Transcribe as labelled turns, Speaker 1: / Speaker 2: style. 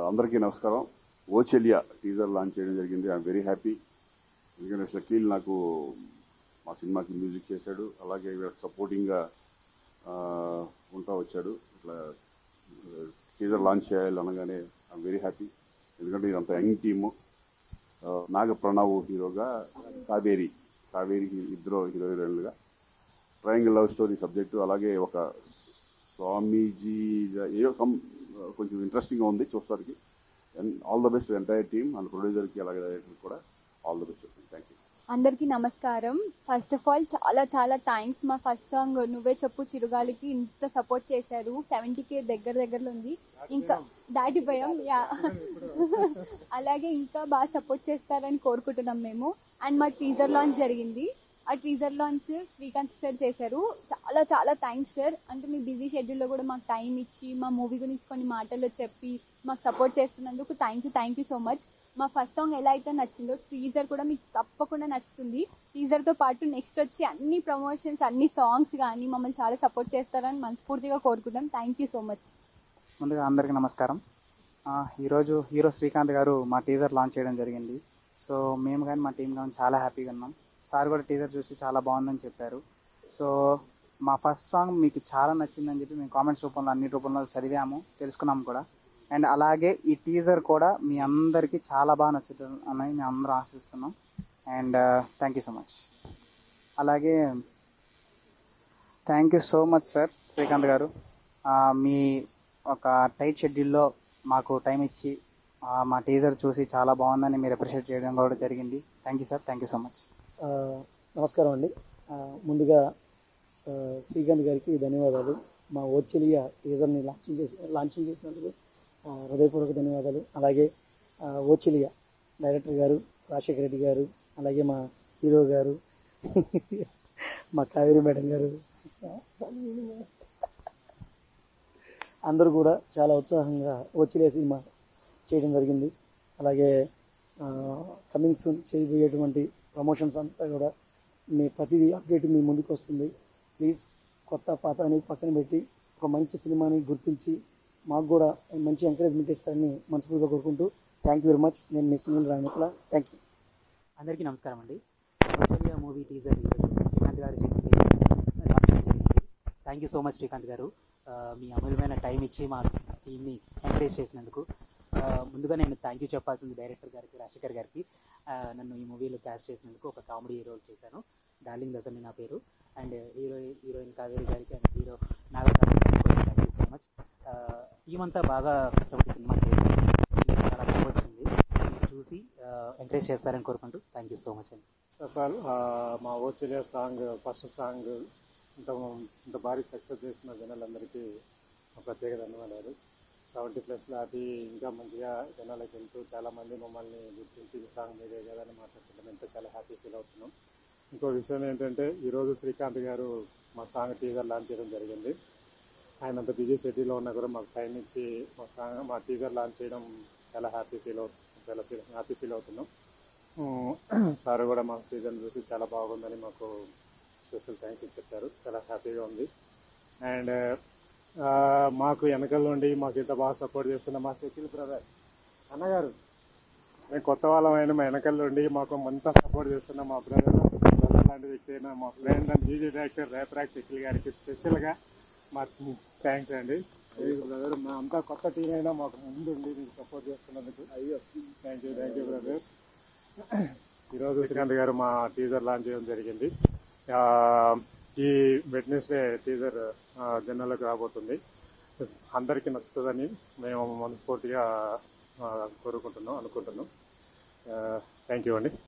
Speaker 1: అందరికీ నమస్కారం. ఓ చెలియా teaser launch చేయడం జరిగింది. I'm very happy. ఎందుకంటే షకీల్ నాకు మా సినిమాకి మ్యూజిక్ చేశాడు, అలాగే సపోర్టింగ్గా ఉంటా వచ్చాడు. ఇట్లా టీజర్ లాంచ్ చేయాలి అనగానే ఐఎమ్ వెరీ హ్యాపీ. ఎందుకంటే ఇదంతా యంగ్ టీము. నాగ ప్రణవ్ హీరోగా, కావేరి ఇద్దరు హీరోయిన్లుగా ట్రయాంగిల్ లవ్ స్టోరీ సబ్జెక్టు, అలాగే ఒక స్వామీజీ ఏదో కొంచెం ఇంట్రెస్టింగ్గా ఉంది చూస్తానికి. All the best entire team and ప్రొడ్యూసర్కి అలాగే డైరెక్టర్ కూడా all the best. Thank you.
Speaker 2: అందరికీ నమస్కారం. ఫస్ట్ ఆఫ్ ఆల్ చాలా చాలా థ్యాంక్స్. మా ఫస్ట్ సాంగ్ నువ్వే చెప్పు చిరుగాలికి ఇంత సపోర్ట్ చేశారు. 70K దగ్గరలో ఉంది, ఇంకా దాటిపోయాం. యా అలాగే ఇంకా బాగా సపోర్ట్ చేస్తారని కోరుకుంటున్నాం మేము. అండ్ మా టీజర్ లాంచ్ జరిగింది. ఆ టీజర్ లాంచ్ శ్రీకాంత్ సార్ చేశారు. చాలా చాలా థ్యాంక్స్ సార్. అంటే మీ బిజీ షెడ్యూల్లో కూడా మాకు టైం ఇచ్చి మా మూవీ గురించి కొన్ని మాటల్లో చెప్పి మాకు సపోర్ట్ చేస్తున్నందుకు థ్యాంక్ యూ సో మచ్. మా ఫస్ట్ సాంగ్ ఎలా అయితే నచ్చిందో టీజర్ కూడా మీకు తప్పకుండా నచ్చుతుంది. టీజర్తో పాటు నెక్స్ట్ వచ్చి అన్ని ప్రమోషన్స్, అన్ని సాంగ్స్ కానీ మమ్మల్ని చాలా సపోర్ట్ చేస్తారని మనస్ఫూర్తిగా కోరుకుంటాం. Thank you so much.
Speaker 3: ముందుగా అందరికీ నమస్కారం. ఈరోజు హీరో శ్రీకాంత్ గారు మా టీజర్ లాంచ్ చేయడం జరిగింది. సో మేము కానీ మా టీం కానీ చాలా హ్యాపీగా ఉన్నాం. సార్ కూడా టీజర్ చూసి చాలా బాగుందని చెప్పారు. సో మా ఫస్ట్ సాంగ్ మీకు చాలా నచ్చిందని చెప్పి మేము కామెంట్స్ రూపంలో అన్ని రూపంలో చదివాము, తెలుసుకున్నాము కూడా. అండ్ అలాగే ఈ టీజర్ కూడా మీ అందరికీ చాలా బాగా నచ్చుతుంది అని మేము అందరూ ఆశిస్తున్నాం. And thank you so much. అలాగే thank you so much sir Srikanth garu. మీ ఒక టైట్ షెడ్యూల్లో మాకు టైం ఇచ్చి మా టీజర్ చూసి చాలా బాగుందని మీరు అప్రిషియేట్ చేయడం కూడా జరిగింది. Thank you sir. Thank you so much.
Speaker 4: నమస్కారం అండి. ముందుగా శ్రీకాంత్ గారికి ధన్యవాదాలు. మా ఓచెలియా టీజర్ని లాంచింగ్ చేసినందుకు హృదయపూర్వక ధన్యవాదాలు. అలాగే ఓచెలియా డైరెక్టర్ గారు రాజశేఖర రెడ్డి గారు, అలాగే మా హీరో గారు మా కావేరి మేడం గారు అందరూ కూడా చాలా ఉత్సాహంగా ఓచెలియా సినిమా చేయడం జరిగింది. అలాగే కమింగ్ సూన్ చేయబోయేటువంటి ప్రమోషన్స్ అంతా కూడా మీ ప్రతిదీ అప్డేట్ మీ ముందుకు వస్తుంది. ప్లీజ్ కొత్త పాత అని పక్కన పెట్టి ఒక మంచి సినిమాని గుర్తించి మాకు కూడా మంచి ఎంకరేజ్మెంట్ ఇస్తారని మనస్ఫూర్తిగా కోరుకుంటూ థ్యాంక్ యూ వెరీ మచ్. నేను మీ సునీల్ రాయమకుల. Thank you.
Speaker 5: అందరికీ నమస్కారం అండి. ఓచెలియా మూవీ టీజర్ శ్రీకాంత్ గారు లాంచ్ జరిగింది. Thank you so much Srikanth garu. మీ అమూల్యమైన టైం ఇచ్చి మా టీమ్ని ఎంకరేజ్ చేసినందుకు. ముందుగా నేను థ్యాంక్ యూ చెప్పాల్సింది డైరెక్టర్ గారికి, రాజశేఖర్ గారికి. నన్ను ఈ మూవీలో క్యాస్ట్ చేసినందుకు. ఒక కామెడీ రోల్ చేశాను, డార్లింగ్ దశమి నా పేరు. అండ్ హీరోయిన్ కావేరి గారికి అండ్ హీరో నాగప్రసాద్ గారికి thank you so much. Team అంతా బాగా కష్టపడి సినిమా చేశారు, చాలా బాగా వచ్చింది. మీరు చూసి ఎంకరేజ్ చేస్తారని కోరుకుంటూ థ్యాంక్ యూ సో మచ్ అండి.
Speaker 4: మా ఓచెలియా సాంగ్ ఫస్ట్ సాంగ్ ఇంత భారీ సక్సెస్ చేసిన జనాలందరికీ ప్రత్యేక ధన్యవాదాలు. 70+ అది ఇంకా మంచిగా జనాలకు వెళ్తూ చాలామంది మమ్మల్ని గుర్తించి ఈ సాంగ్ మీదే కదా అని మాట్లాడుతున్నాం. ఎంతో చాలా హ్యాపీ ఫీల్ అవుతున్నాం. ఇంకో విషయం ఏంటంటే ఈరోజు శ్రీకాంత్ గారు మా సాంగ్ టీజర్ లాంచ్ చేయడం జరిగింది. ఆయన అంత బిజీ షెడ్యూల్లో ఉన్నా కూడా మాకు టైం ఇచ్చి మా టీజర్ లాంచ్ చేయడం చాలా హ్యాపీ ఫీల్ అవుతున్నాం. సార్ కూడా మా టీజర్ చూసి చాలా బాగుందని మాకు స్పెషల్ థ్యాంక్స్ చెప్పారు. చాలా హ్యాపీగా ఉంది. అండ్ మాకు వెనకాల నుండి మాకు ఇంత బాగా సపోర్ట్ చేస్తున్న మా షకీల్ బ్రదర్ అన్నగారు, మేము కొత్త వాళ్ళమైన మా వెనకాల నుండి మాకు అంతా సపోర్ట్ చేస్తున్న మా బ్రదర్ లాంటి వ్యక్తి అయినా మా ఫ్రెండ్ అండ్ మ్యూజిక్ డైరెక్టర్ రేపరాక్ షకీల్ గారికి స్పెషల్గా మా థ్యాంక్స్ అండి. బ్రదర్ మా అంతా కొత్త టీం అయినా మాకు ముందుండి మీకు సపోర్ట్ చేస్తున్నందుకు థ్యాంక్ యూ బ్రదర్. ఈరోజు శ్రీకాంత్ గారు మా టీజర్ లాంచ్ చేయడం జరిగింది. ఈ వెడ్నెస్డే టీజర్ జనాలకు రాబోతుంది. అందరికీ నచ్చుతుందని మేము మనస్ఫూర్తిగా అనుకుంటున్నాం. థ్యాంక్ యూ అండి.